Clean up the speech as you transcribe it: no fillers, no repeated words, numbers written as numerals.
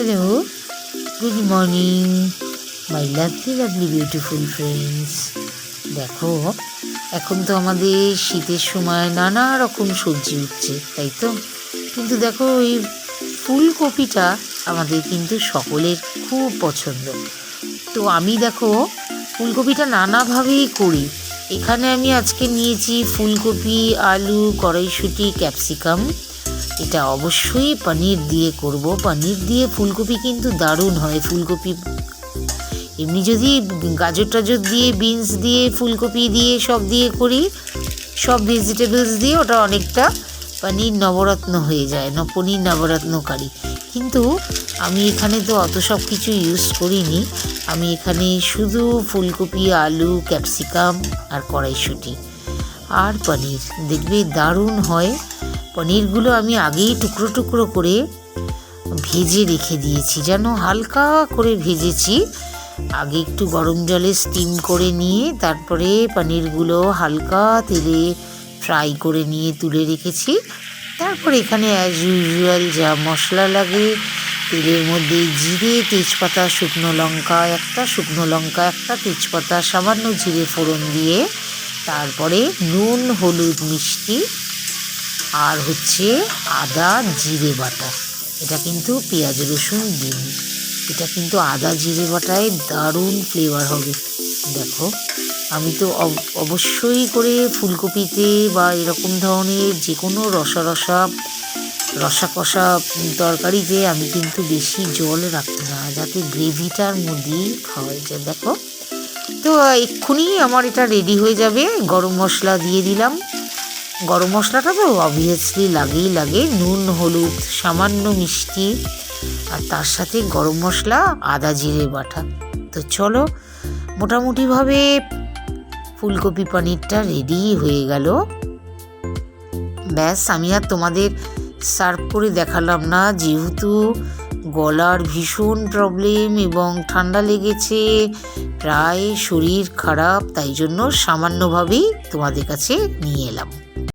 Hello, good morning my lovely beautiful friends. দেখো, এখন তো আমাদের শীতের সময় নানা রকম সবজি উঠছে, তাই তো? কিন্তু দেখো, এই ফুলকপিটা আমাদের কিন্তু সকলের খুব পছন্দ। তো আমি দেখো ফুলকপিটা নানাভাবেই করি। এখানে আমি আজকে নিয়েছি ফুলকপি, আলু, কড়াইশুঁটি, ক্যাপসিকাম। এটা অবশ্যই পনির দিয়ে করব। পনির দিয়ে ফুলকপি কিন্তু দারুণ হয়। ফুলকপি এমনি যদি গাজর টাজর দিয়ে, বিনস দিয়ে, ফুলকপি দিয়ে সব দিয়ে করি, সব ভেজিটেবলস দিয়ে, ওটা অনেকটা পনির নবরত্ন হয়ে যায়, পনির নবরত্ন কারি। কিন্তু আমি এখানে তো অত সব কিছু ইউজ করিনি। আমি এখানে শুধু ফুলকপি, আলু, ক্যাপসিকাম আর কড়াইশুঁটি আর পনির, দেখবে দারুণ হয়। পনিরগুলো আমি আগেই টুকরো টুকরো করে ভেজে রেখে দিয়েছি, যেন হালকা করে ভেজেছি। আগে একটু গরম জলে স্টিম করে নিয়ে তারপরে পনিরগুলো হালকা তেলে ফ্রাই করে নিয়ে তুলে রেখেছি। তারপর এখানে অ্যাজ ইউজুয়াল যা মশলা লাগে, তেলের মধ্যে জিরে, তেজপাতা, শুকনো লঙ্কা, একটা তেজপাতা, সামান্য জিরে ফোড়ন দিয়ে তারপরে নুন, হলুদ, মিষ্টি আর আদা জিরে বাটা। এটা কিন্তু পেঁয়াজ রসুন দিইনি, এটা কিন্তু আদা জিরে বাটায় দারুণ ফ্লেভার হবে। দেখো, আমি তো অবশ্যই করে ফুলকপিতে বা এরকম ধরনের যে কোনো রসা কষা তরকারিতে আমি কিন্তু বেশি জল রাখি না, যাতে গ্রেভিটার মধ্যেই খাওয়া যায়। দেখো, তো এক্ষুনি আমার এটা রেডি হয়ে যাবে। গরম মশলা দিয়ে দিলাম। গরম মশলাটা তো অবভিয়াসলি লাগে। নুন, হলুদ, সামান্য মিষ্টি আর তার সাথে গরম মশলা, আদা জিরে বাটা। তো চলো, মোটামুটিভাবে ফুলকপি পনিরটা রেডি হয়ে গেল। ব্যাস, আমি আর তোমাদের সার্ভ করে দেখালাম না, যেহেতু গলার ভীষণ প্রবলেম এবং ঠান্ডা লেগেছে, প্রায় শরীর খারাপ, তাই জন্য সামান্যভাবেই তোমাদের কাছে নিয়ে এলাম।